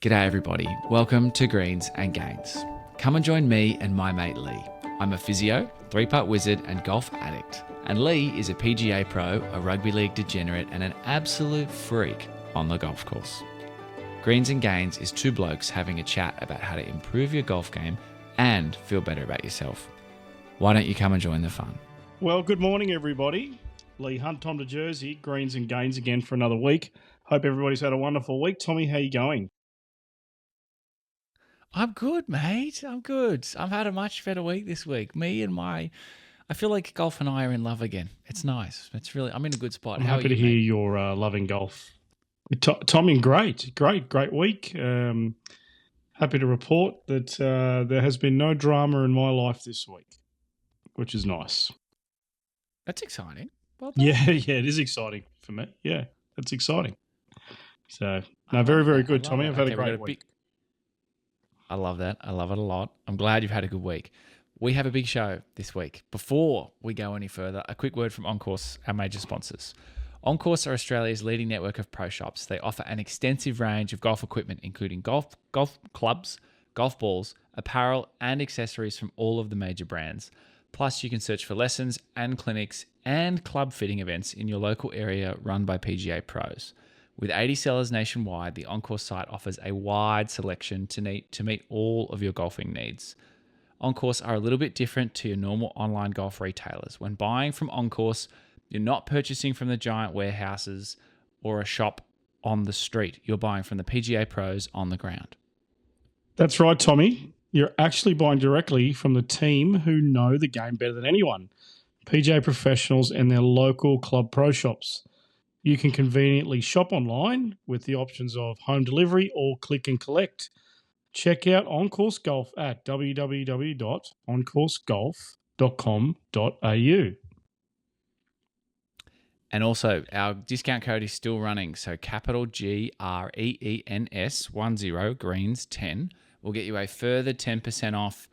G'day everybody, welcome to Greens and Gains. Come and join me and my mate Lee. I'm a physio, 3-part wizard and golf addict. And Lee is a PGA pro, a rugby league degenerate and an absolute freak on the golf course. Greens and Gains is two blokes having a chat about how to improve your golf game and feel better about yourself. Why don't you come and join the fun? Well, good morning everybody. Lee Hunt, Tom to Jersey, Greens and Gains again for another week. Hope everybody's had a wonderful week. Tommy, how you going? I'm good, mate. I'm good. I've had a much better week this week. I feel like golf and I are in love again. It's nice. I'm in a good spot. I'm happy to hear you're loving golf. Tommy, great week. Happy to report that there has been no drama in my life this week, which is nice. That's exciting. Well done. Yeah, it is exciting for me. Yeah, that's exciting. So, no, very good, Tommy. I've had a great week. I love that. I love it a lot. I'm glad you've had a good week. We have a big show this week. Before we go any further, a quick word from OnCourse, our major sponsors. OnCourse are Australia's leading network of pro shops. They offer an extensive range of golf equipment, including golf clubs, golf balls, apparel, and accessories from all of the major brands. Plus, you can search for lessons and clinics and club fitting events in your local area run by PGA pros. With 80 sellers nationwide, the OnCourse site offers a wide selection to meet all of your golfing needs. OnCourse are a little bit different to your normal online golf retailers. When buying from OnCourse, you're not purchasing from the giant warehouses or a shop on the street. You're buying from the PGA pros on the ground. That's right, Tommy. You're actually buying directly from the team who know the game better than anyone. PGA professionals and their local club pro shops. You can conveniently shop online with the options of home delivery or click and collect. Check out OnCourse Golf at www.oncourseGolf.com.au. And also, our discount code is still running. So capital GREENS 10 Greens 10 will get you a further 10% off.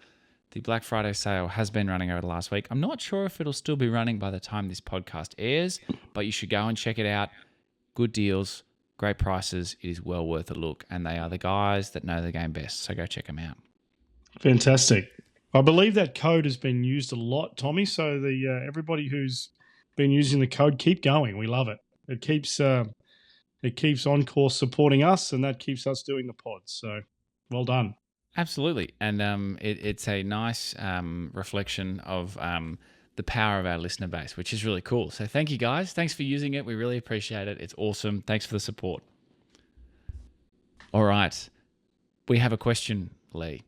The Black Friday sale has been running over the last week. I'm not sure if it'll still be running by the time this podcast airs, but you should go and check it out. Good deals, great prices. It is well worth a look, and they are the guys that know the game best. So go check them out. Fantastic. I believe that code has been used a lot, Tommy. So the everybody who's been using the code, keep going. We love it. It keeps OnCourse supporting us, and that keeps us doing the pod. So well done. Absolutely. And it's a nice reflection of the power of our listener base, which is really cool. So thank you, guys. Thanks for using it. We really appreciate it. It's awesome. Thanks for the support. All right. We have a question, Lee.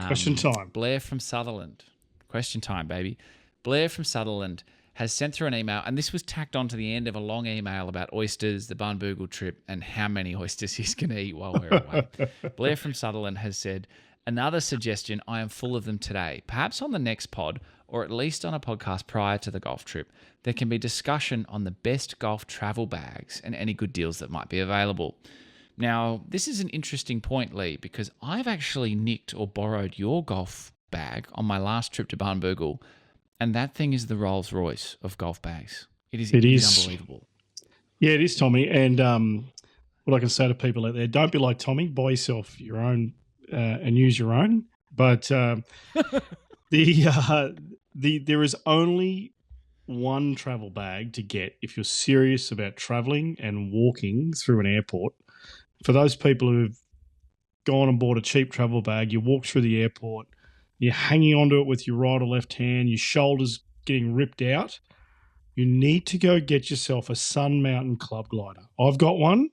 Question time. Blair from Sutherland. Question time, baby. Blair from Sutherland has sent through an email, and this was tacked on to the end of a long email about oysters, the Barnbougle trip, and how many oysters he's going to eat while we're away. Blair from Sutherland has said, another suggestion, I am full of them today. Perhaps on the next pod, or at least on a podcast prior to the golf trip, there can be discussion on the best golf travel bags and any good deals that might be available. Now, this is an interesting point, Lee, because I've actually nicked or borrowed your golf bag on my last trip to Barnbougle, and that thing is the Rolls Royce of golf bags. It is unbelievable. Yeah, it is, Tommy. And what I can say to people out there, don't be like Tommy. Buy yourself your own and use your own. But there is only one travel bag to get if you're serious about traveling and walking through an airport. For those people who've gone and bought a cheap travel bag, you walk through the airport, you're hanging onto it with your right or left hand, your shoulders getting ripped out. You need to go get yourself a Sun Mountain Club Glider. I've got one.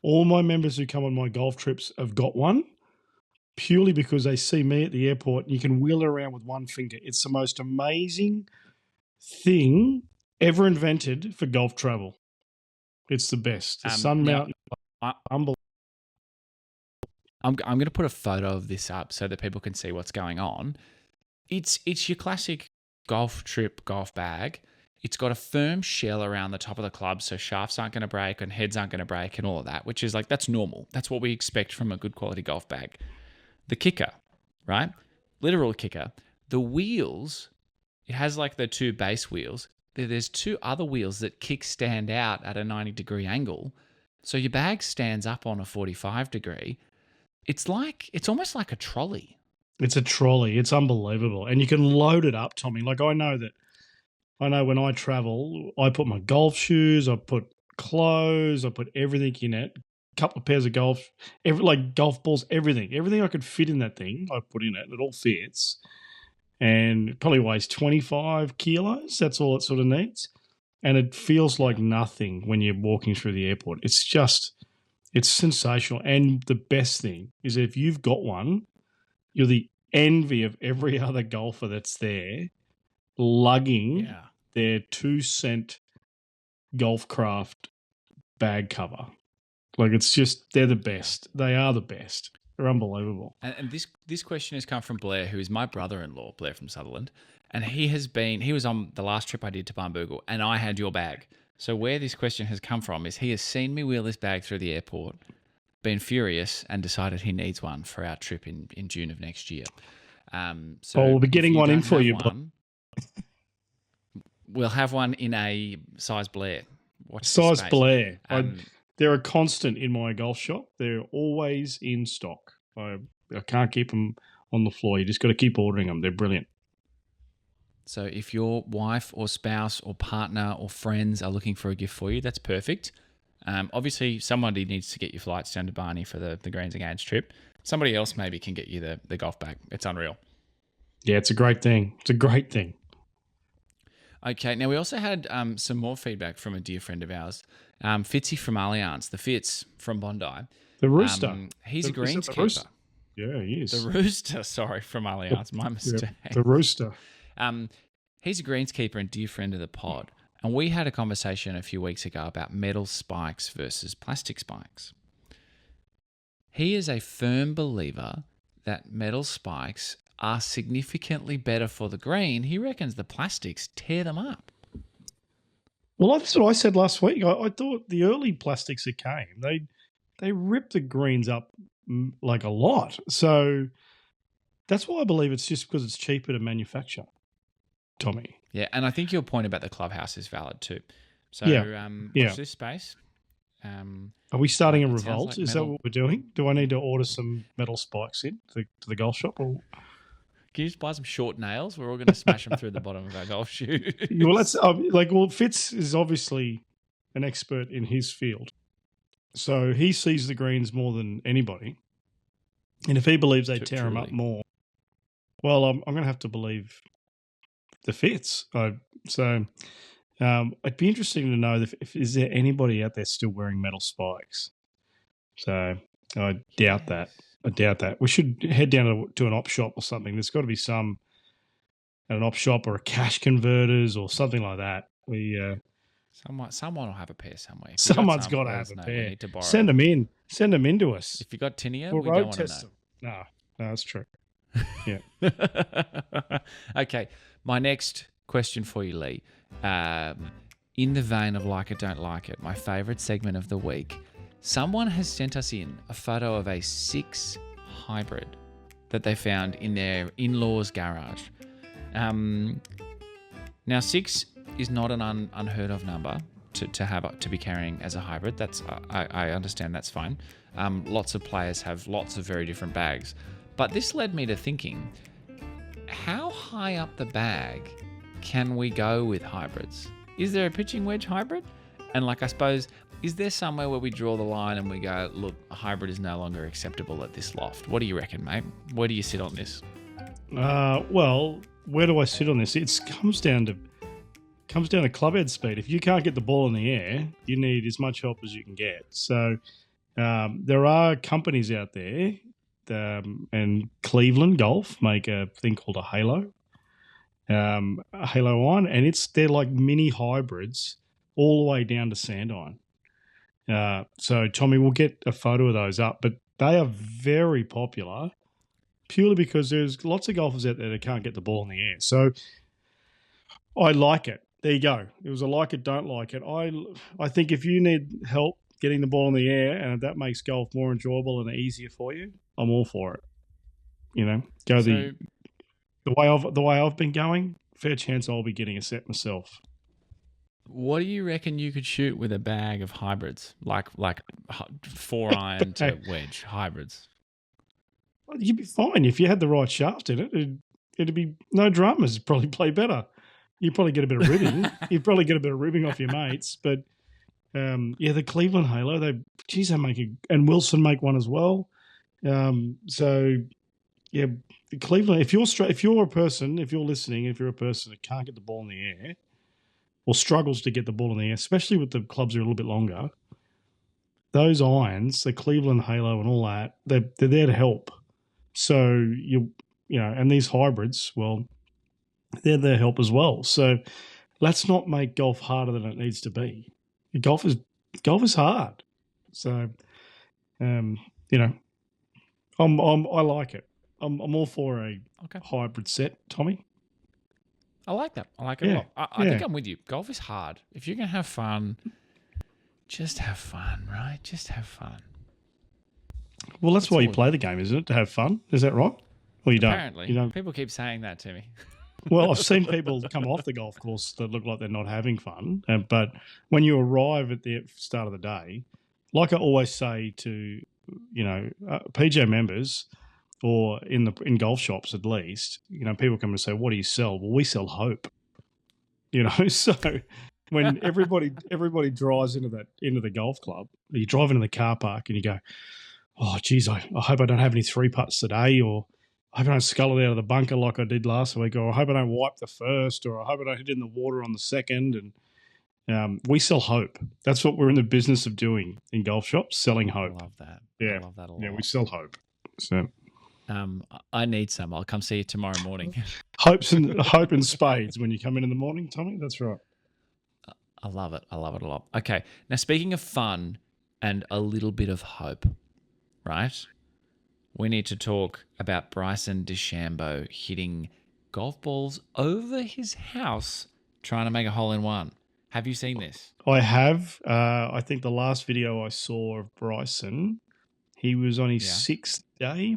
All my members who come on my golf trips have got one, purely because they see me at the airport and you can wheel it around with one finger. It's the most amazing thing ever invented for golf travel. It's the best. The Sun Mountain. Unbelievable. I'm going to put a photo of this up so that people can see what's going on. It's your classic golf trip golf bag. It's got a firm shell around the top of the club, so shafts aren't going to break and heads aren't going to break and all of that, which is like, that's normal. That's what we expect from a good quality golf bag. The kicker, right? Literal kicker. The wheels, it has like the two base wheels. There's two other wheels that stand out at a 90-degree angle. So your bag stands up on a 45 degree, it's almost like a trolley. It's a trolley. It's unbelievable. And you can load it up, Tommy. Like I know when I travel, I put my golf shoes, I put clothes, I put everything in it. A couple of pairs of golf balls, everything I could fit in that thing, I put in it. It all fits, and it probably weighs 25 kilos. That's all it sort of needs, and it feels like nothing when you're walking through the airport. It's sensational. And the best thing is if you've got one, you're the envy of every other golfer that's there, lugging their 2 cent golf craft bag cover. Like they're the best. They are the best. They're unbelievable. And this question has come from Blair, who is my brother-in-law, Blair from Sutherland, and he was on the last trip I did to Barnbougle, and I had your bag. So where this question has come from is he has seen me wheel this bag through the airport, been furious, and decided he needs one for our trip in June of next year. So we'll be getting one in for you. We'll have one in a size Blair. Size Blair. They're a constant in my golf shop. They're always in stock. I can't keep them on the floor. You just got to keep ordering them. They're brilliant. So if your wife or spouse or partner or friends are looking for a gift for you, that's perfect. Obviously, somebody needs to get your flights down to Barney for the Greens and Gage trip. Somebody else maybe can get you the golf bag. It's unreal. Yeah, it's a great thing. It's a great thing. Okay, now we also had some more feedback from a dear friend of ours, Fitzy from Allianz, the Fitz from Bondi. The Rooster. He's a greenskeeper. Yeah, he is. The Rooster, sorry, from Allianz, my mistake. The Rooster. He's a greenskeeper and dear friend of the pod. And we had a conversation a few weeks ago about metal spikes versus plastic spikes. He is a firm believer that metal spikes are significantly better for the green. He reckons the plastics tear them up. Well, that's what I said last week. I thought the early plastics that came, they ripped the greens up like a lot. So that's why I believe it's just because it's cheaper to manufacture, Tommy. Yeah, and I think your point about the clubhouse is valid too. So watch this space. Are we starting a revolt? Like is that what we're doing? Do I need to order some metal spikes to the golf shop? Or? Can you just buy some short nails? We're all going to smash them through the bottom of our golf shoes. Well, Fitz is obviously an expert in his field. So he sees the greens more than anybody. And if he believes they tear them up more, well, I'm going to have to believe the Fitz. It'd be interesting to know if is there anybody out there still wearing metal spikes. So I doubt that. We should head down to an op shop or something. There's got to be some at an op shop or a cash converters or something like that. Someone will have a pair somewhere. Someone's got to have a pair. We need to borrow. Send them in to us. If you got tinea, we'll we road don't want test to know. them. No, that's true. Yeah. Okay, my next question for you, Lee. In the vein of like it, don't like it, my favourite segment of the week. Someone has sent us in a photo of a 6 hybrid that they found in their in-laws' garage. Now, 6 is not an unheard of number to be carrying as a hybrid. That's I understand that's fine. Lots of players have lots of very different bags. But this led me to thinking, how high up the bag can we go with hybrids? Is there a pitching wedge hybrid? And I suppose, is there somewhere where we draw the line and we go, look, a hybrid is no longer acceptable at this loft? What do you reckon, mate? Where do you sit on this? Well, where do I sit on this? It comes down to clubhead speed. If you can't get the ball in the air, you need as much help as you can get. So there are companies out there, and Cleveland Golf make a thing called a Halo iron, and they're like mini hybrids all the way down to sand iron. So Tommy, we'll get a photo of those up, but they are very popular purely because there's lots of golfers out there that can't get the ball in the air. So I like it. There you go. It was a like it, don't like it. I think if you need help getting the ball in the air and that makes golf more enjoyable and easier for you, I'm all for it. The way I've been going, fair chance I'll be getting a set myself. What do you reckon you could shoot with a bag of hybrids, like 4-iron to wedge hybrids? You'd be fine if you had the right shaft in it. It'd be no dramas. It'd probably play better. You'd probably get a bit of ribbing. You'd probably get a bit of ribbing off your mates. But the Cleveland Halo, they make and Wilson make one as well. So yeah, Cleveland. If you're a person that can't get the ball in the air or struggles to get the ball in the air, especially with the clubs that are a little bit longer, those irons, the Cleveland Halo and all that, they're there to help. So and these hybrids, well, they're there to help as well. So let's not make golf harder than it needs to be. Golf is hard. So, I like it. I'm all for a hybrid set, Tommy. I like that. I like it a lot. I think I'm with you. Golf is hard. If you're going to have fun, just have fun, right? Just have fun. Well, that's why you play the game, isn't it? To have fun. Is that right? Well, you don't. Apparently. People keep saying that to me. Well, I've seen people come off the golf course that look like they're not having fun. But when you arrive at the start of the day, like I always say to, PJ members or in golf shops at least, people come and say, what do you sell? Well, we sell hope. So when everybody drives into the golf club, you drive into the car park and you go, oh, geez, I hope I don't have any 3-putts today, or I hope I don't scull it out of the bunker like I did last week, or I hope I don't wipe the first, or I hope I don't hit it in the water on the second. And we sell hope. That's what we're in the business of doing in golf shops, selling hope. I love that. Yeah. I love that a lot. Yeah, we sell hope. So I need some. I'll come see you tomorrow morning. hope and spades when you come in the morning, Tommy. That's right. I love it. I love it a lot. Okay. Now, speaking of fun and a little bit of hope, right? We need to talk about Bryson DeChambeau hitting golf balls over his house trying to make a hole-in-one. Have you seen this? I have. I think the last video I saw of Bryson, he was on his sixth day.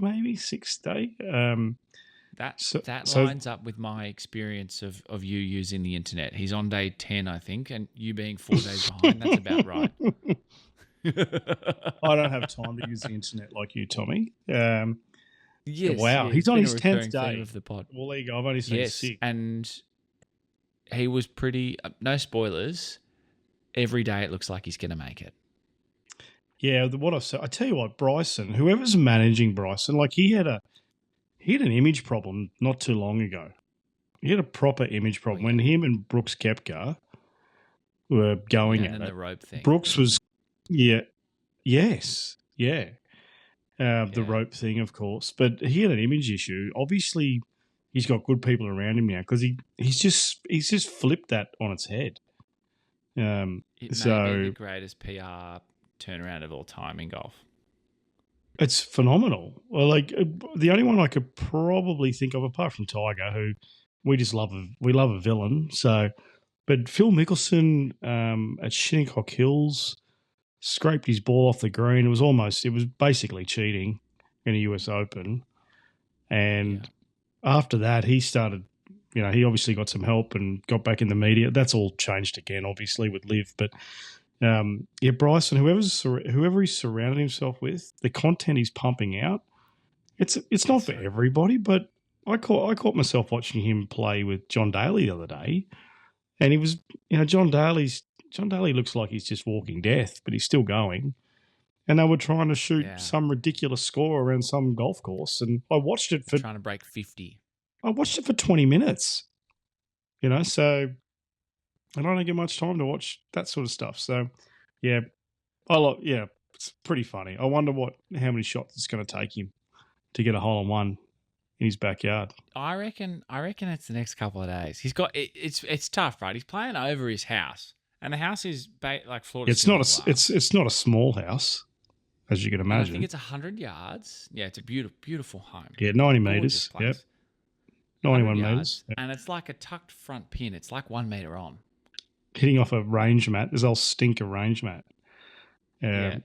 That lines up with my experience of you using the internet. He's on day 10, I think, and you being 4 days behind. That's about right. I don't have time to use the internet like you, Tommy. Yes. Wow, he's on his 10th day of the pod. Well, there you go. I've only seen 6. And he was pretty. No spoilers. Every day it looks like he's going to make it. Yeah, what I said. I tell you what, Bryson. Whoever's managing Bryson, like he had an image problem not too long ago. He had a proper image problem when him and Brooks Koepka were going at it. The rope thing. Brooks was. Yeah. Yes. Yeah. The rope thing, of course. But he had an image issue. Obviously, he's got good people around him now because he's just flipped that on its head. It may be the greatest PR turnaround of all time in golf. It's phenomenal. Well, like the only one I could probably think of, apart from Tiger, who we love a villain. So, but Phil Mickelson at Shinnecock Hills scraped his ball off the green. It was basically cheating in a US Open. And after that, he started, he obviously got some help and got back in the media. That's all changed again, obviously, with Liv. But Bryson, whoever he's surrounded himself with, the content he's pumping out, it's not for everybody. But I caught myself watching him play with John Daly the other day, and he was, John Daly looks like he's just walking death, but he's still going. And they were trying to shoot some ridiculous score around some golf course, and I watched it for trying to break 50. I watched it for 20 minutes. So I don't get much time to watch that sort of stuff. So it's pretty funny. I wonder how many shots it's going to take him to get a hole-in-one in his backyard. I reckon it's the next couple of days. He's got it's tough, right? He's playing over his house. And the house is like Florida. It's not a small house, as you can imagine. And I think it's 100 yards. Yeah, it's a beautiful home. Yeah, 90 meters. Yep. 91 meters. Yep. And it's like a tucked front pin. It's like 1 meter on. Hitting off a range mat. There's old stinker range mat. Yeah.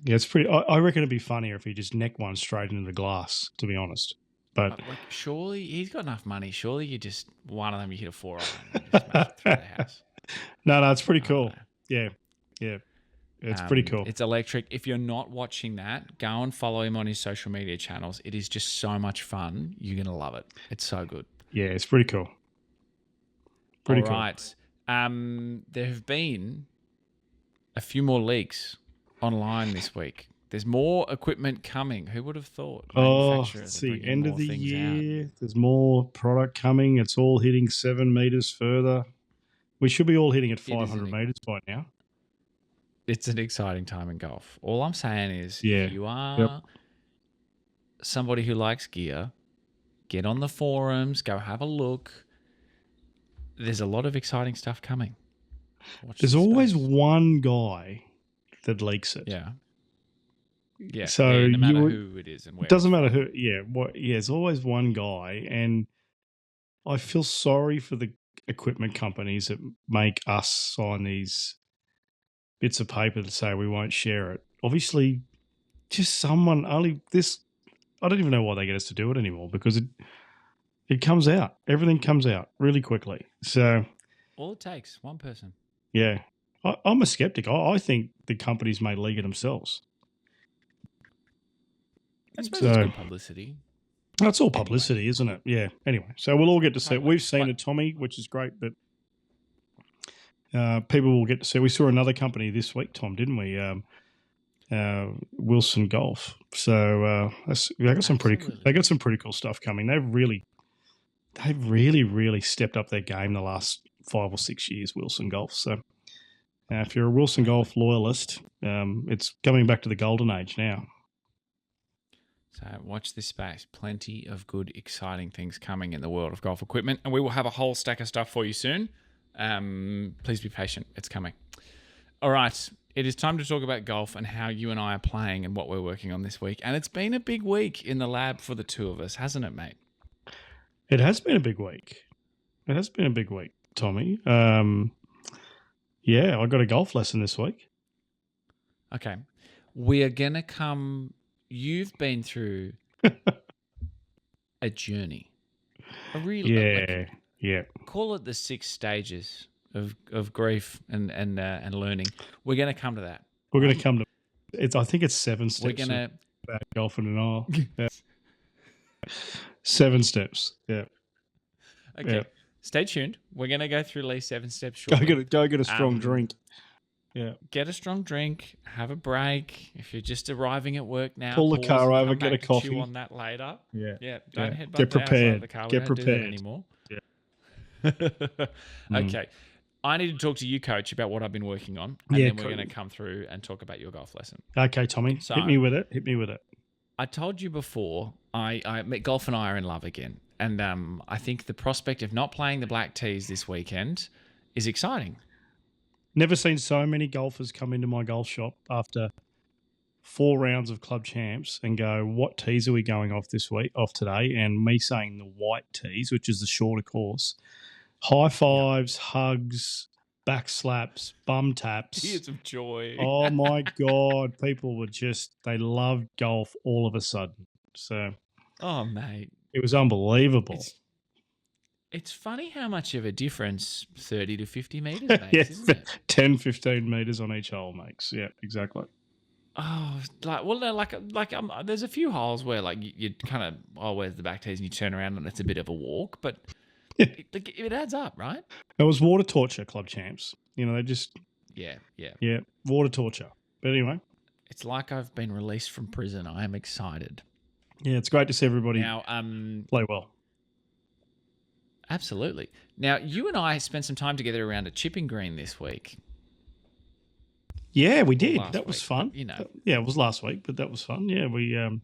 It's pretty. I reckon it'd be funnier if he just necked one straight into the glass, to be honest. But surely he's got enough money. Surely you just one of them you hit a 4-iron and just smash it through the house. No, it's pretty cool. Yeah. It's pretty cool. It's electric. If you're not watching that, go and follow him on his social media channels. It is just so much fun. You're going to love it. It's so good. Yeah, it's pretty cool. All Pretty cool. right. There have been a few more leaks online this week. There's more equipment coming. Who would have thought? It's the end of the year. There's more product coming. It's all hitting 7 meters further. We should be all hitting at 500 meters by now. It's an exciting time in golf. All I'm saying is, Yeah. if you are somebody who likes gear, get on the forums, go have a look. There's a lot of exciting stuff coming. There's always one guy that leaks it. Yeah. Yeah. So no matter who it is and where. It doesn't matter who. Yeah. There's always one guy, and I feel sorry for the equipment companies that make us sign these bits of paper to say we won't share it. Obviously, just someone only this. I don't even know why they get us to do it anymore, because it comes out. Everything comes out really quickly. So all it takes, one person. Yeah. I'm a skeptic. I think the companies may leak it themselves. I suppose it's good publicity. That's all publicity, isn't it? Yeah. Anyway, so we'll all get to see it. We've seen it, Tommy, which is great, but people will get to see it. We saw another company this week, Tom, didn't we? Wilson Golf. So they got some pretty cool stuff coming. They've really stepped up their game the last 5 or 6 years, Wilson Golf. So if you're a Wilson Golf loyalist, it's coming back to the golden age now. So watch this space. Plenty of good, exciting things coming in the world of golf equipment. And we will have a whole stack of stuff for you soon. Please be patient. It's coming. All right. It is time to talk about golf and how you and I are playing and what we're working on this week. And it's been a big week in the lab for the two of us, hasn't it, mate? It has been a big week. Tommy. I got a golf lesson this week. Okay. We are going to come... You've been through a journey. Call it the 6 stages of grief and learning. We're going to come to that. We're going to come to it. I think it's 7 steps. We're going to golfing and all. Yeah. 7 steps. Yeah. Okay. Yeah. Stay tuned. We're going to go through at least 7 steps shortly. Go get a strong drink. Yeah. Get a strong drink. Have a break. If you're just arriving at work now, pull the car over. Get a coffee. Chew on that later. Yeah. Yeah. Don't headbutt get prepared. The car. Get prepared anymore. Yeah. Okay. I need to talk to you, Coach, about what I've been working on, and then we're going to come through and talk about your golf lesson. Okay, Tommy. So, hit me with it. I told you before, golf and I are in love again, and I think the prospect of not playing the black tees this weekend is exciting. Never seen so many golfers come into my golf shop after 4 rounds of club champs and go, "What tees are we going off today?" And me saying the white tees, which is the shorter course. High fives, hugs, back slaps, bum taps. Tears of joy. Oh my God. People were they loved golf all of a sudden. So, oh, mate. It was unbelievable. It's funny how much of a difference 30 to 50 metres makes, isn't it? 10, 15 metres on each hole makes. Yeah, exactly. Oh, there's a few holes where you kind of, where's the back tees, and you turn around and it's a bit of a walk, but it adds up, right? It was water torture, club champs. They just... Yeah, water torture. But anyway. It's like I've been released from prison. I am excited. Yeah, it's great to see everybody now, play well. Absolutely. Now, you and I spent some time together around a chipping green this week. Yeah, we did. That was fun. But, it was last week, but that was fun. Yeah, we're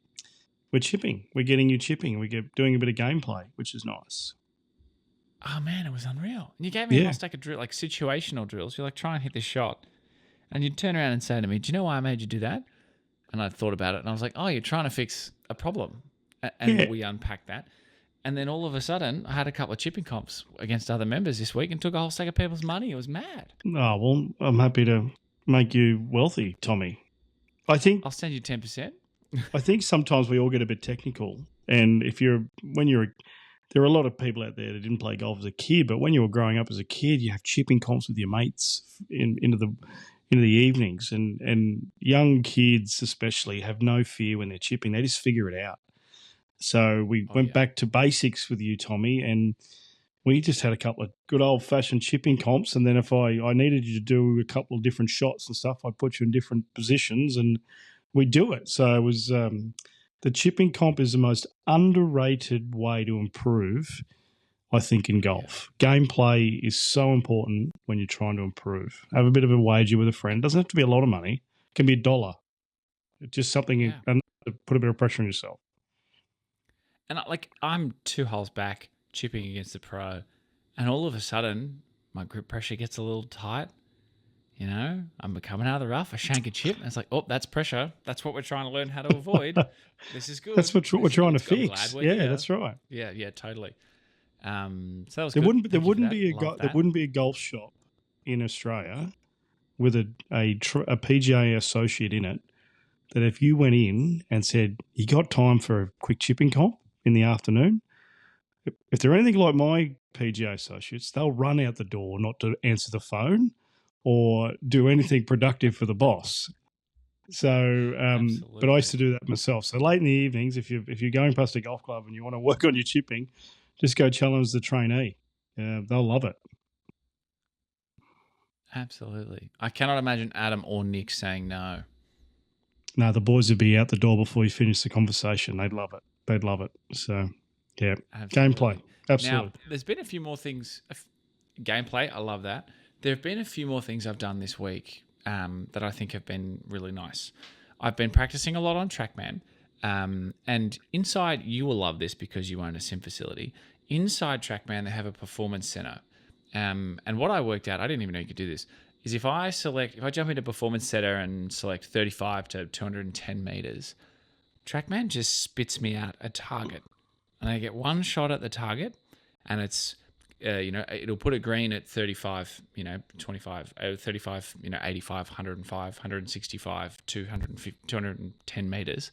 chipping. We're getting you chipping. We're doing a bit of gameplay, which is nice. Oh, man, it was unreal. And you gave me a whole stack of drill, situational drills. You're like, try and hit this shot. And you'd turn around and say to me, do you know why I made you do that? And I thought about it, and I was like, oh, you're trying to fix a problem. And we unpacked that. And then all of a sudden, I had a couple of chipping comps against other members this week and took a whole stack of people's money. It was mad. Oh, well, I'm happy to make you wealthy, Tommy. I think I'll send you 10%. I think sometimes we all get a bit technical. And there are a lot of people out there that didn't play golf as a kid, but when you were growing up as a kid, you have chipping comps with your mates into into the evenings, and young kids especially have no fear when they're chipping. They just figure it out. So we Oh went yeah. back to basics with you, Tommy, and we just had a couple of good old-fashioned chipping comps, and then if I needed you to do a couple of different shots and stuff, I'd put you in different positions, and we'd do it. So it was the chipping comp is the most underrated way to improve, I think, in Oh yeah. golf. Gameplay is so important when you're trying to improve. Have a bit of a wager with a friend. It doesn't have to be a lot of money. It can be $1. It's just something Yeah. to put a bit of pressure on yourself. And I'm 2 holes back chipping against the pro, and all of a sudden my grip pressure gets a little tight. You know, I'm coming out of the rough. I shank a chip, and it's like, oh, that's pressure. That's what we're trying to learn how to avoid. This is That's good. what we're This is trying to good. I'm glad fix. we're Yeah, here. that's right. Yeah, yeah, totally. So that was There good. wouldn't there Thank you for wouldn't that. be Love there that. wouldn't be a golf shop in Australia with a PGA associate in it that if you went in and said you got time for a quick chipping comp in the afternoon, if they're anything like my PGA associates, they'll run out the door not to answer the phone or do anything productive for the boss. So, but I used Absolutely. to do that myself. So late in the evenings, if you're going past a golf club and you want to work on your chipping, just go challenge the trainee. They'll love it. Absolutely. I cannot imagine Adam or Nick saying no. No, the boys would be out the door before you finish the conversation. They'd love it. They'd love it. So, yeah, gameplay, Absolutely. Now, absolutely. there's been a few more things. Gameplay, I love that. There have been a few more things I've done this week that I think have been really nice. I've been practicing a lot on TrackMan. And inside, you will love this because you own a sim facility. Inside TrackMan, they have a performance center. And what I worked out, I didn't even know you could do this, is if I jump into performance center and select 35 to 210 meters, TrackMan just spits me out a target. And I get one shot at the target, and it's, it'll put a green at 35, 25, 35, 85, 105, 165, 250, 210 meters.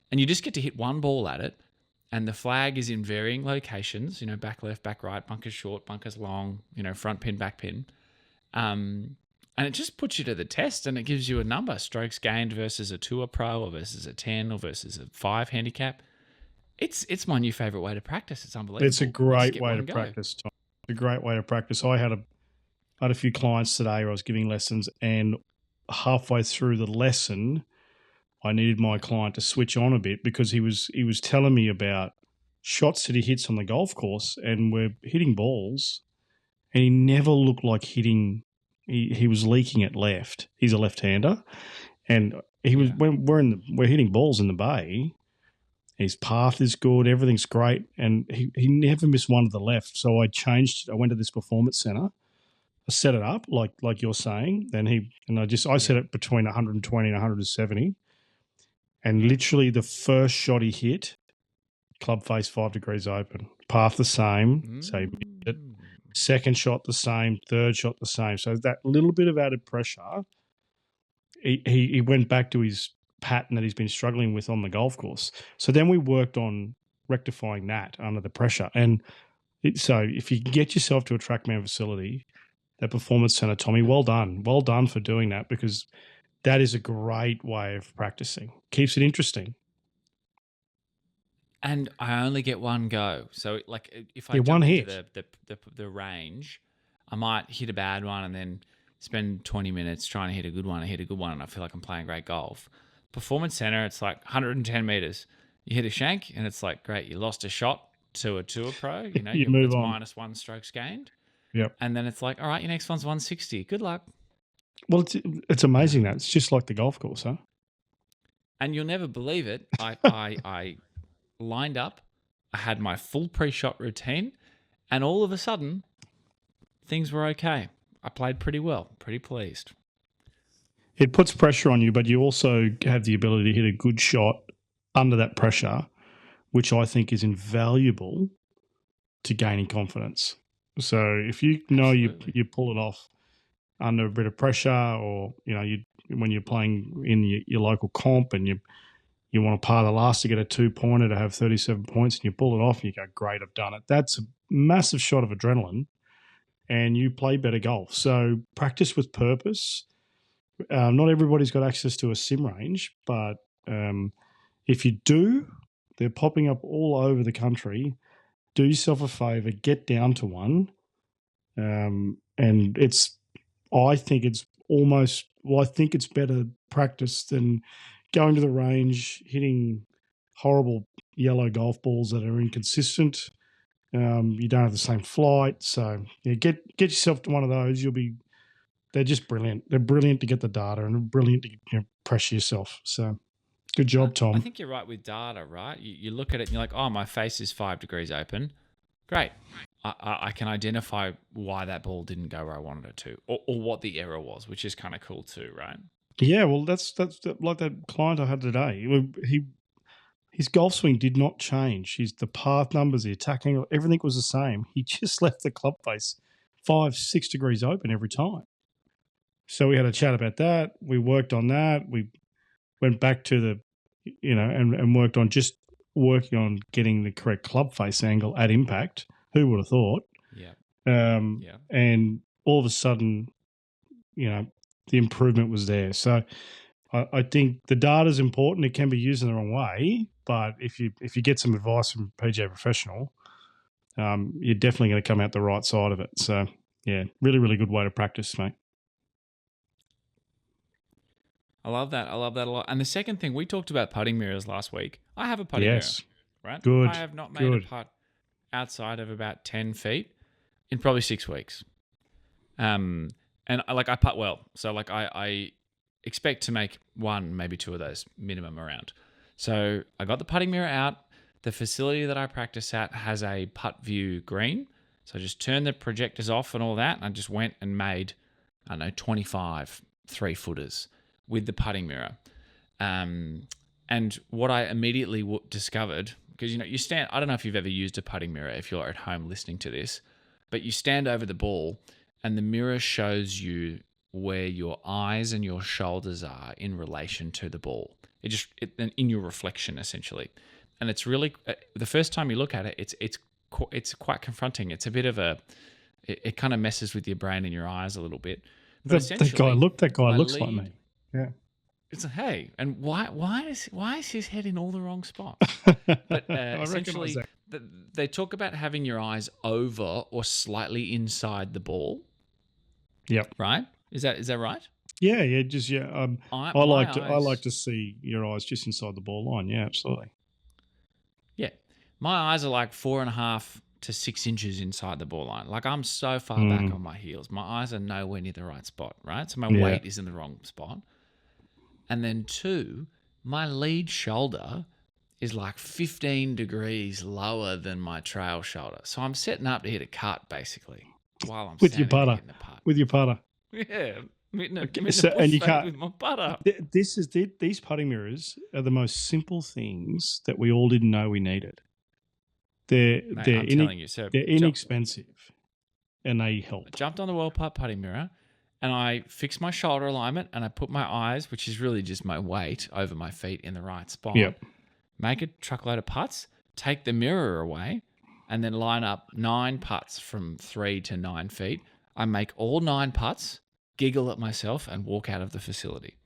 And you just get to hit one ball at it, and the flag is in varying locations, back left, back right, bunkers short, bunkers long, front pin, back pin. And it just puts you to the test, and it gives you a number, strokes gained versus a tour pro or versus a 10 or versus a 5 handicap. It's my new favorite way to practice. It's unbelievable. It's a You just great get way one to go. practice, Tom. A great way to practice. I had a few clients today where I was giving lessons, and halfway through the lesson, I needed my client to switch on a bit because he was telling me about shots that he hits on the golf course, and we're hitting balls, and he never looked like hitting. He was leaking it left. He's a left-hander, and he was when we're hitting balls in the bay. His path is good, everything's great, and he never missed one to the left. So I changed. I went to this performance center. I set it up like you're saying. Then I set it between 120 and 170. And literally the first shot he hit, club face 5 degrees open. Path the same. So he missed it. Second shot the same. Third shot the same. So that little bit of added pressure, he went back to his pattern that he's been struggling with on the golf course. So then we worked on rectifying that under the pressure. And so if you can get yourself to a TrackMan facility, that performance center, Tommy, well done. Well done for doing that, because that is a great way of practicing. Keeps it interesting. And I only get one go. So if I Yeah, one jump into hit. the range, I might hit a bad one and then spend 20 minutes trying to hit a good one. I hit a good one and I feel like I'm playing great golf. Performance center, it's like 110 meters. You hit a shank and it's like, great, you lost a shot to a tour pro. You move it's on. -1 strokes gained. Yep. And then it's like, all right, your next one's 160. Good luck. Well, it's amazing that. It's just like the golf course, huh? And you'll never believe it. I lined up. I had my full pre-shot routine, and all of a sudden, things were okay. I played pretty well. Pretty pleased. It puts pressure on you, but you also have the ability to hit a good shot under that pressure, which I think is invaluable to gaining confidence. So if you know you pull it off under a bit of pressure, or when you're playing in your local comp and you want to par the last to get a 2-pointer to have 37 points, and you pull it off and you go, great, I've done it. That's a massive shot of adrenaline, and you play better golf. So practice with purpose. Not everybody's got access to a sim range, but if you do, they're popping up all over the country. Do yourself a favour, get down to one, and I think it's I think it's better practice than going to the range, hitting horrible yellow golf balls that are inconsistent. You don't have the same flight, so yeah, get yourself to one of those. They're just brilliant. They're brilliant to get the data and brilliant to pressure yourself. So good job, Tom. I think you're right with data, right? You look at it and you're like, oh, my face is 5 degrees open. Great. I can identify why that ball didn't go where I wanted it to, or what the error was, which is kind of cool too, right? Yeah, well, that's like that client I had today. His golf swing did not change. The path numbers, the attacking, everything was the same. He just left the club face 5-6 degrees open every time. So we had a chat about that. We worked on that. We went back to the, and worked on getting the correct club face angle at impact. Who would have thought? Yeah. And all of a sudden, the improvement was there. So I think the data is important. It can be used in the wrong way, but if you get some advice from PGA professional, you're definitely going to come out the right side of it. So yeah, really, really good way to practice, mate. I love that. I love that a lot. And the second thing, we talked about putting mirrors last week. I have a putting mirror, right? Good. I have not made a putt outside of about 10 feet in probably 6 weeks. And I putt well. So I expect to make one, maybe two of those minimum around. So I got the putting mirror out. The facility that I practice at has a putt view green. So I just turned the projectors off and all that. And I just went and made, 25 3-footers with the putting mirror. And what I immediately discovered, because, you stand, I don't know if you've ever used a putting mirror if you're at home listening to this, but you stand over the ball and the mirror shows you where your eyes and your shoulders are in relation to the ball. In your reflection, essentially. And it's really, the first time you look at it, it's quite confronting. It's a bit of it kind of messes with your brain and your eyes a little bit. But that guy looks like me. Yeah. It's hey, and why is his head in all the wrong spots? But essentially, they talk about having your eyes over or slightly inside the ball. Yep. Right? Is that right? Yeah. I like to see your eyes just inside the ball line. Yeah, absolutely. Yeah, my eyes are like 4.5 to 6 inches inside the ball line. Like I'm so far back on my heels. My eyes are nowhere near the right spot. Right, so my weight is in the wrong spot. And then 2, my lead shoulder is like 15 degrees lower than my trail shoulder. So I'm setting up to hit a cut basically while I'm with your putter. The putt. With your putter. Yeah. And you can't with my putter. These putting mirrors are the most simple things that we all didn't know we needed. They're inexpensive and they help. I jumped on the World Putt putting mirror and I fixed my shoulder alignment and I put my eyes, which is really just my weight, over my feet in the right spot. Yep. Make a truckload of putts, take the mirror away, and then line up 9 putts from 3 to 9 feet. I make all 9 putts, giggle at myself, and walk out of the facility.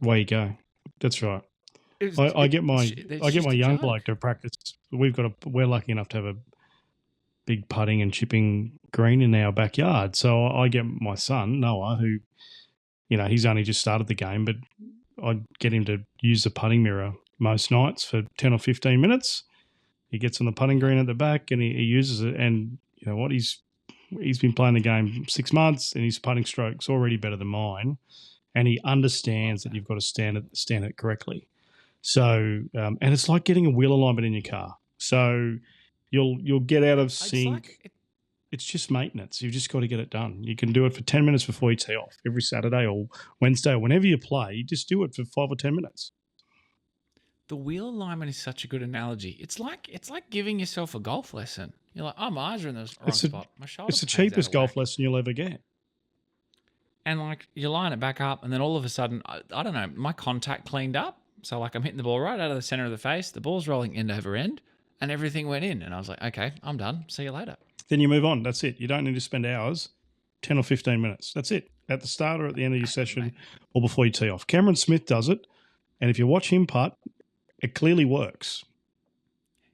Way you go. That's right. I get my young bloke to practice. We're lucky enough to have a big putting and chipping green in our backyard. So I get my son, Noah, who, he's only just started the game, but I get him to use the putting mirror most nights for 10 or 15 minutes. He gets on the putting green at the back and he uses it. And you know what? He's been playing the game 6 months and his putting stroke's already better than mine. And he understands that you've got to stand it correctly. So, and it's like getting a wheel alignment in your car. So you'll get out of sync. It's just maintenance. You've just got to get it done. You can do it for 10 minutes before you tee off every Saturday or Wednesday or whenever you play. Just do it for 5 or 10 minutes. The wheel alignment is such a good analogy. It's like giving yourself a golf lesson. You're like, oh, my eyes are in the wrong spot. My shoulder. It's the cheapest golf lesson you'll ever get. And like you line it back up, and then all of a sudden, I don't know, my contact cleaned up. So like I'm hitting the ball right out of the center of the face. The ball's rolling end over end, and everything went in. And I was like, okay, I'm done. See you later. Then you move on. That's it. You don't need to spend hours, 10 or 15 minutes. That's it. at the start or at the end of your session Mate. or before you tee off. Cameron Smith does it, and if you watch him putt, it clearly works.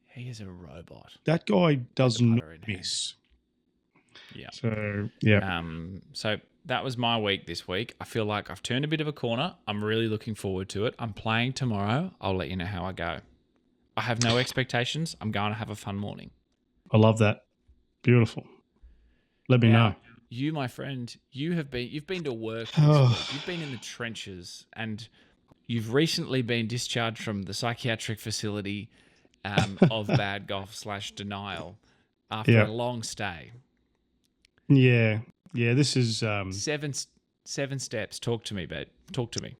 He is a robot. That guy does The not putter in hand. miss. Yeah. So, yeah. So that was my week this week. I feel like I've turned a bit of a corner. I'm really looking forward to it. I'm playing tomorrow. I'll let you know how I go. I have no expectations. I'm going to have a fun morning. I love that. Beautiful. Let me know. You, my friend, you've been to work this week. You've been in the trenches, and you've recently been discharged from the psychiatric facility of bad golf / denial after a long stay. Yeah. This is 7 steps. Talk to me, babe. Talk to me.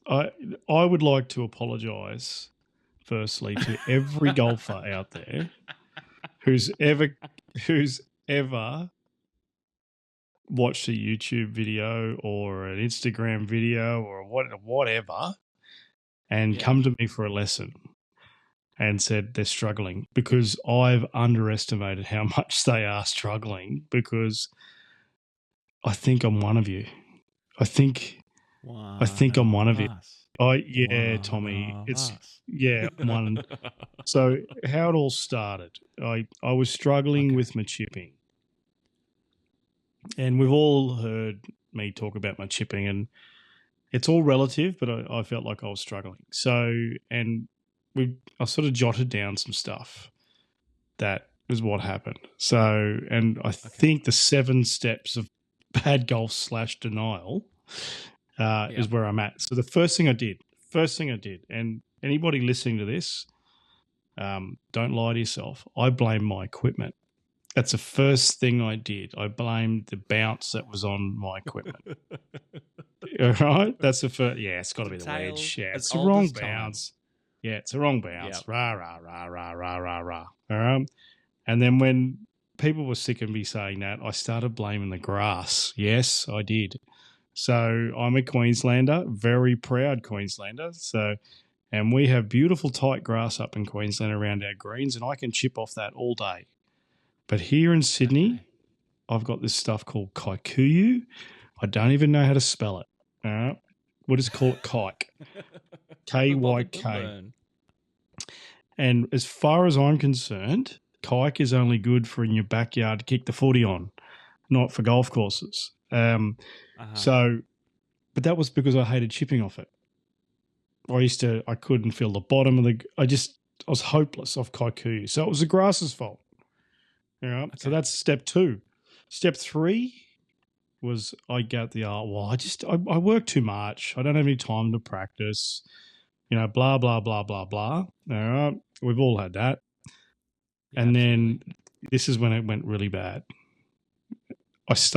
I would like to apologise firstly to every golfer out there who's ever watched a YouTube video or an Instagram video or whatever and come to me for a lesson and said they're struggling, because I've underestimated how much they are struggling, because I think I'm one of you. I think I'm one of you. Tommy. I'm one. So how it all started, I was struggling with my chipping. And we've all heard me talk about my chipping, and it's all relative, but I felt like I was struggling. So, and I sort of jotted down some stuff that is what happened. So, and I think the 7 steps of bad golf / denial is where I'm at. So the first thing I did, and anybody listening to this, don't lie to yourself. I blame my equipment. That's the first thing I did. I blamed the bounce that was on my equipment. All right? That's the first. Yeah, it's got to be the wedge. Yeah, it's the wrong bounce. Yeah, it's the wrong bounce. Yep. Rah, rah, rah, rah, rah, rah, rah. All right? And then when people were sick of me saying that, I started blaming the grass. Yes, I did. So I'm a Queenslander, very proud Queenslander. So, and we have beautiful tight grass up in Queensland around our greens, and I can chip off that all day. But here in Sydney, I've got this stuff called kikuyu. I don't even know how to spell it. All right? We'll just call it kike. Kyk. And as far as I'm concerned, kike is only good for in your backyard to kick the footy on, not for golf courses. So, but that was because I hated chipping off it. I couldn't feel the bottom of I was hopeless off kikuyu. So it was the grass's fault. All right. Okay. So that's step 2. Step 3 was I got I work too much. I don't have any time to practice, blah, blah, blah, blah, blah. All right. We've all had that. Yeah, and absolutely. Then this is when it went really bad. I watched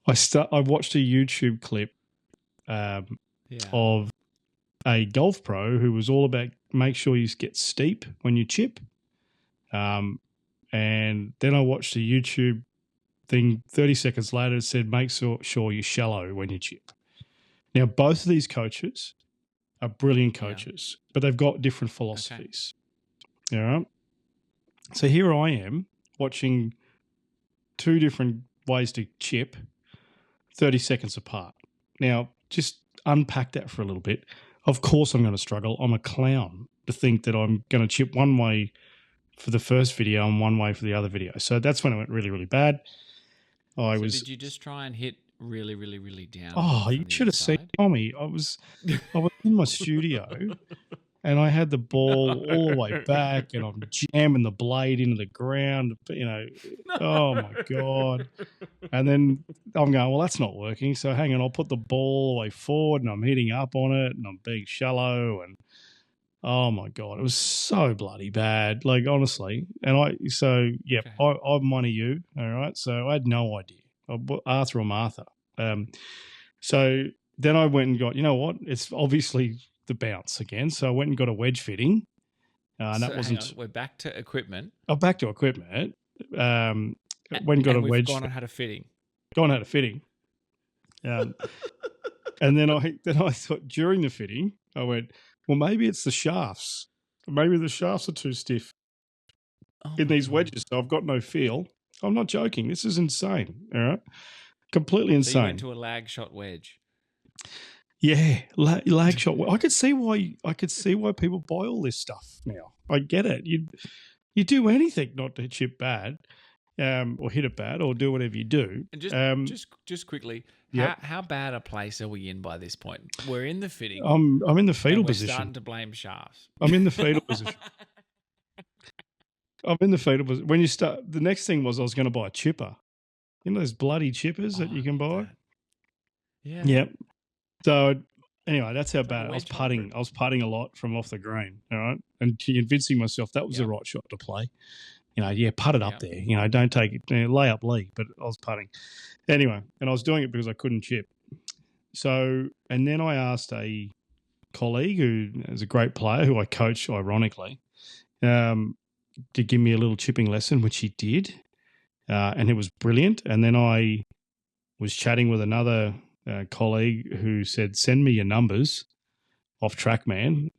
a YouTube clip of a golf pro who was all about make sure you get steep when you chip. And then I watched a YouTube thing 30 seconds later. It said, make sure you're shallow when you chip. Now, both of these coaches are brilliant coaches, but they've got different philosophies. Okay. All right. So here I am watching 2 different ways to chip 30 seconds apart. Now, just unpack that for a little bit. Of course I'm going to struggle. I'm a clown to think that I'm going to chip one way for the first video and one way for the other video. So that's when it went really, really bad. Did you just try and hit really, really, really down? Oh, you should have seen Tommy. I was in my studio and I had the ball all the way back and I'm jamming the blade into the ground, oh my God. And then I'm going, well, that's not working. So hang on, I'll put the ball all the way forward and I'm hitting up on it and I'm being shallow and oh my God, it was so bloody bad. Like honestly, and I'm one of you. All right, so I had no idea, Arthur or Martha. So then I went and got. You know what? It's obviously the bounce again. So I went and got a wedge fitting. And that wasn't. We're back to equipment. Oh, back to equipment. Went and got a wedge. Gone and had a fitting. And then I thought during the fitting, I went, well, maybe it's the shafts. Maybe the shafts are too stiff in these wedges, so I've got no feel. I'm not joking. This is insane. All right. Completely So you went insane. to a lag shot wedge. Yeah, lag shot. I could see why. I could see why people buy all this stuff now. I get it. You do anything not to chip bad, or hit it bad, or do whatever you do. And just quickly, Yep. how bad a place are we in by this point? We're in the fitting, I'm in the fetal and we're position. starting to blame shafts. I'm in the fetal position. I'm in the fetal position. When you start, the next thing was I was going to buy a chipper. You know those bloody chippers that you can buy. That. Yeah. Yep. So anyway, that's how It's like a bad I was wedge holder. putting. I was putting a lot from off the green. All right, and convincing myself that was the Yep. right shot to play. Putt it up Yep. there. Don't take it, lay up Lee. But I was putting anyway, and I was doing it because I couldn't chip. So, and then I asked a colleague who is a great player who I coach, ironically, to give me a little chipping lesson, which he did, and it was brilliant. And then I was chatting with another colleague who said, "Send me your numbers off TrackMan,"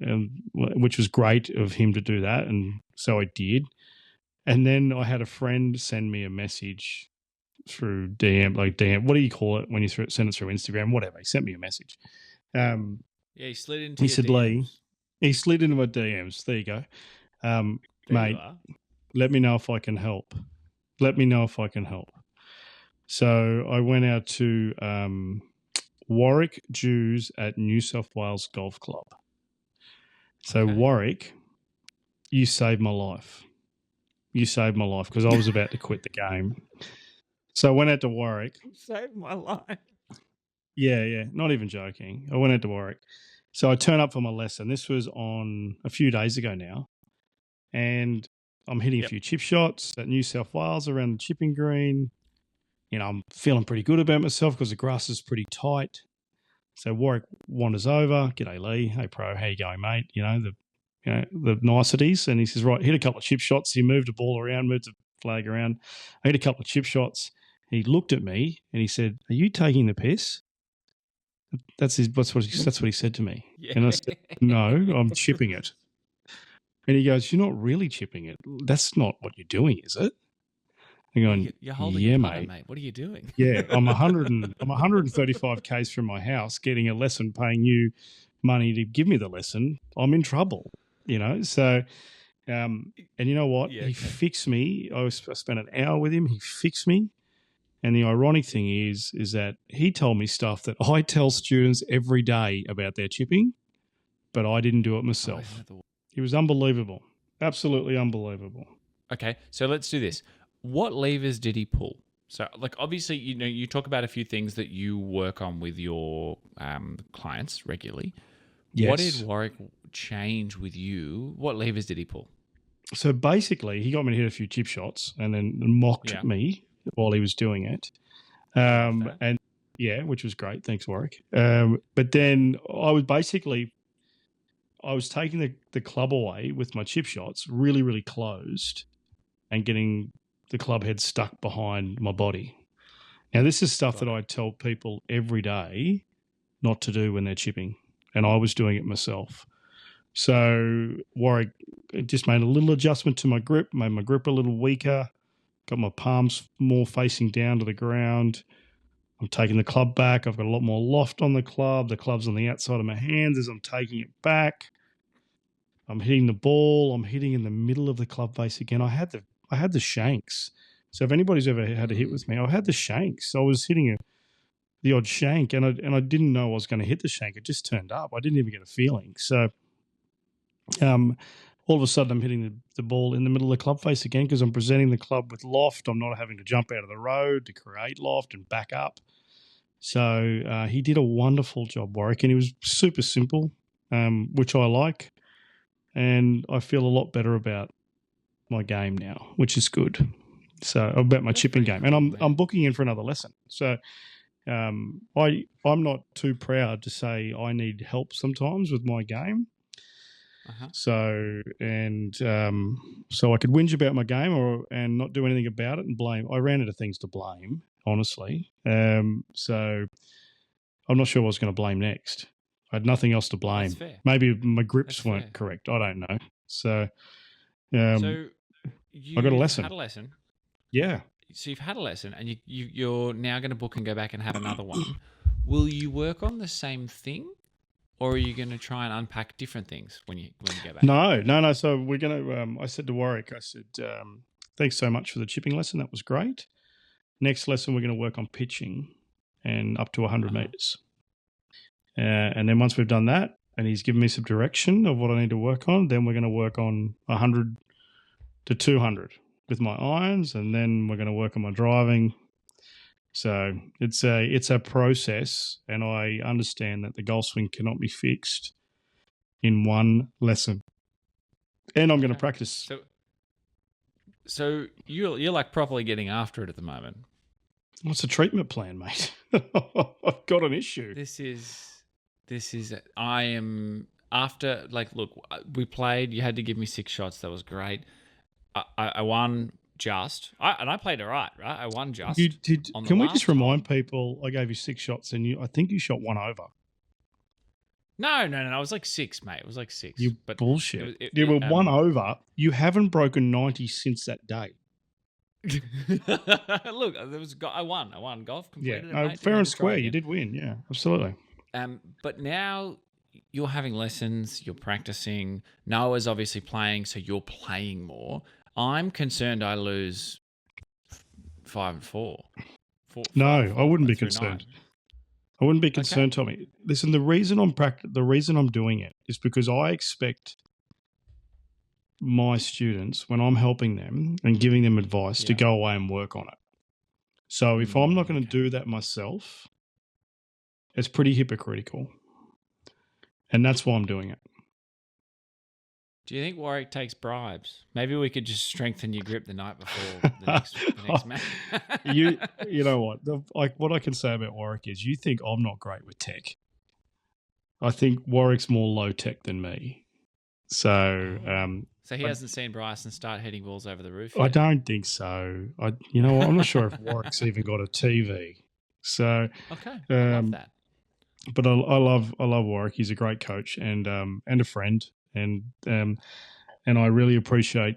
which was great of him to do that, and so I did. And then I had a friend send me a message through DM, like DM. What do you call it when you send it through Instagram? Whatever. He sent me a message. Yeah, he slid into He your said, DMs. "Lee," he slid into my DMs. There you go, There mate. you are. Let me know if I can help. Let me know if I can help. So I went out to Warwick Jews at New South Wales Golf Club. So Okay. Warwick, you saved my life. You saved my life because I was about to quit the game. So I went out to Warwick. You saved my life. Yeah, not even joking. I went out to Warwick. So I turned up for my lesson. This was on a few days ago now. And I'm hitting a few chip shots at New South Wales around the chipping green. I'm feeling pretty good about myself because the grass is pretty tight. So Warwick wanders over. "G'day, Lee. Hey, pro. How you going, mate?" The niceties. And he says, "Right, hit a couple of chip shots." He moved the ball around, moved the flag around. I hit a couple of chip shots. He looked at me and he said, "Are you taking the piss?" That's what he said to me. Yeah. And I said, "No, I'm chipping it." And he goes, "You're not really chipping it. That's not what you're doing, is it?" I'm going, You're holding "Yeah, a putter, mate. mate. What are you doing? Yeah, I'm 135 k's from my house, getting a lesson, paying you money to give me the lesson. I'm in trouble, So, and you know what? Yeah, He okay. fixed me. I spent an hour with him. He fixed me. And the ironic thing is that he told me stuff that I tell students every day about their chipping, but I didn't do it myself. It was unbelievable. Absolutely unbelievable. Okay, so let's do this. What levers did he pull? So, obviously, you talk about a few things that you work on with your clients regularly. Yes. What did Warwick change with you? What levers did he pull? So basically, he got me to hit a few chip shots and then mocked me while he was doing it. And yeah, which was great. Thanks, Warwick. But then I was taking the club away with my chip shots really, really closed and getting the club head stuck behind my body. Now, this is stuff that I tell people every day not to do when they're chipping, and I was doing it myself. So Warwick just made a little adjustment to my grip, made my grip a little weaker, got my palms more facing down to the ground. I'm taking the club back. I've got a lot more loft on the club. The club's on the outside of my hands as I'm taking it back. I'm hitting the ball. I'm hitting in the middle of the club face again. I had the shanks. So if anybody's ever had a hit with me, I had the shanks. I was hitting the odd shank, and I didn't know I was going to hit the shank. It just turned up. I didn't even get a feeling. So all of a sudden I'm hitting the ball in the middle of the club face again because I'm presenting the club with loft. I'm not having to jump out of the road to create loft and back up. So he did a wonderful job, Warwick, and it was super simple, which I like. And I feel a lot better about my game now, which is good. So about my chipping game. And I'm booking in for another lesson. So I'm not too proud to say I need help sometimes with my game. So so I could whinge about my game and not do anything about it and blame. I ran out of things to blame, honestly. So I'm not sure what I was going to blame next. I had nothing else to blame. That's fair. Maybe my grips weren't correct. I don't know. So so you I got a lesson. had a lesson. Yeah. so you've had a lesson, and you're now going to book and go back and have another one. Will you work on the same thing, or are you going to try and unpack different things when you go back? No. So we're going to. I said to Warwick, I said, thanks so much for the chipping lesson. That was great. Next lesson, we're going to work on pitching and up to 100 meters. And then once we've done that, and he's given me some direction of what I need to work on, then we're going to work on 100 to 200 with my irons, and then we're going to work on my driving. So it's a process, and I understand that the golf swing cannot be fixed in one lesson. And I'm going to practice. So you're like properly getting after it at the moment. What's the treatment plan, mate? I've got an issue. This is. I am after. Like, look, we played. You had to give me 6 shots. That was great. I won just. I played it right. I won just. You did. Can we just remind people? I gave you 6 shots, and I think you shot 1 over. No. I was like 6, mate. It was like 6. You bullshit. You were 1 over. You haven't broken 90 since that day. Look, I won. I won golf. Completed it, fair and square. You did win. Yeah, absolutely. But now you're having lessons. You're practicing. Noah's obviously playing, so you're playing more. I'm concerned I lose 5 and 4. No, I wouldn't be concerned. 9. I wouldn't be concerned, Tommy. Listen, the reason I'm doing it is because I expect my students, when I'm helping them and giving them advice, to go away and work on it. So if I'm not going to do that myself, it's pretty hypocritical. And that's why I'm doing it. Do you think Warwick takes bribes? Maybe we could just strengthen your grip the night before the next match. You know what? What I can say about Warwick is, you think I'm not great with tech. I think Warwick's more low tech than me. So he hasn't seen Bryson start hitting balls over the roof yet? I don't think so. I'm not sure if Warwick's even got a TV. So I love that. But I love Warwick. He's a great coach and a friend. And I really appreciate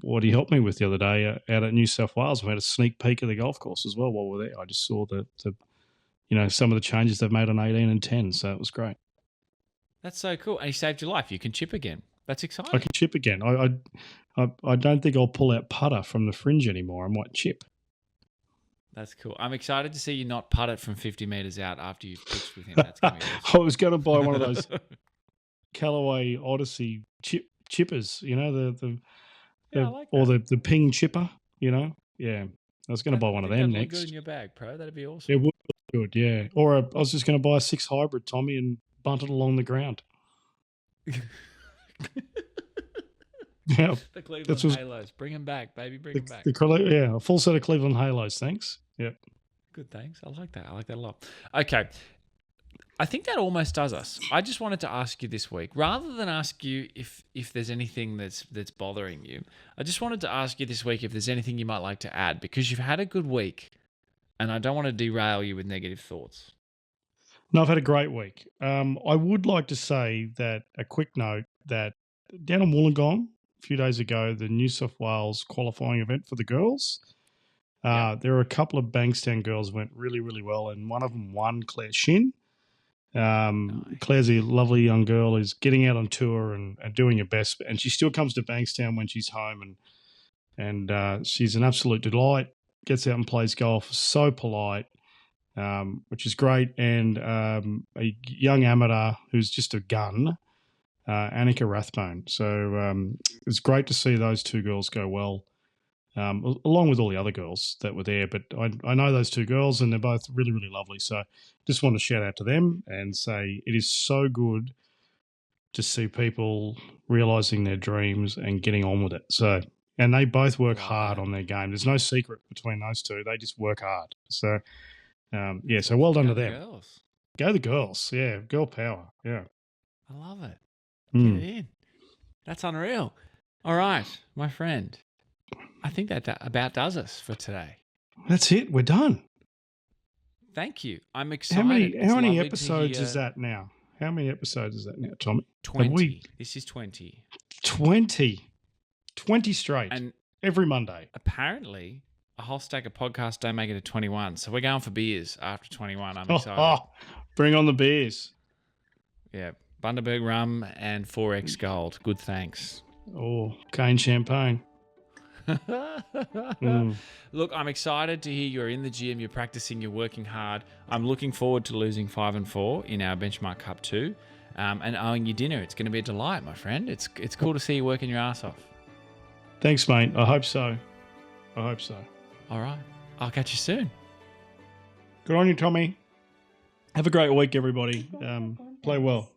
what he helped me with the other day out at New South Wales. We had a sneak peek of the golf course as well while we were there. I just saw some of the changes they've made on 18 and 10, so it was great. That's so cool. And he saved your life. You can chip again. That's exciting. I can chip again. I don't think I'll pull out putter from the fringe anymore. I might chip. That's cool. I'm excited to see you not putt it from 50 meters out after you've pitched with him. That's going to be awesome. I was going to buy one of those Callaway Odyssey chippers, the ping chipper, Yeah, I was going to buy one of them next. Look good in your bag, pro. That'd be awesome. It would look good, yeah. Or I was just going to buy a 6 hybrid, Tommy, and bunt it along the ground. Yeah, the Cleveland Halos. Bring them back, baby. Bring them back. A full set of Cleveland Halos. Thanks. Yep. Good, thanks. I like that. I like that a lot. Okay. I think that almost does us. I just wanted to ask you this week, rather than ask you if there's anything that's bothering you, I just wanted to ask you this week if there's anything you might like to add, because you've had a good week, and I don't want to derail you with negative thoughts. No, I've had a great week. I would like to say that a quick note that down in Wollongong a few days ago, the New South Wales qualifying event for the girls, there were a couple of Bankstown girls who went really, really well, and one of them won, Claire Shin. Nice. Claire's a lovely young girl who's getting out on tour and doing her best, and she still comes to Bankstown when she's home, and she's an absolute delight. Gets out and plays golf, so polite, which is great. And a young amateur who's just a gun, Annika Rathbone. So it's great to see those 2 girls go well, along with all the other girls that were there. But I know those 2 girls, and they're both really, really lovely. So just want to shout out to them and say it is so good to see people realising their dreams and getting on with it. So, and they both work hard on their game. There's no secret between those 2. They just work hard. So, so well done to them. Girls. Go the girls. Yeah, girl power. Yeah. I love it. Get it in. That's unreal. All right, my friend. I think that about does us for today. That's it. We're done. Thank you. I'm excited. How many episodes is that now? How many episodes is that now, Tommy? 20. This is 20. 20. 20 straight. And every Monday. Apparently, a whole stack of podcasts don't make it to 21. So we're going for beers after 21. I'm Oh, excited. bring on the beers. Yeah. Bundaberg rum and 4X gold. Good thanks. Oh, cane champagne. Mm. Look, I'm excited to hear you're in the gym, you're practicing, you're working hard. I'm looking forward to losing 5 and 4 in our benchmark cup 2, and owing you dinner. It's going to be a delight, my friend. It's cool to see you working your ass off. Thanks, mate. I hope so. All right. I'll catch you soon. Good on you, Tommy. Have a great week, everybody. Play well.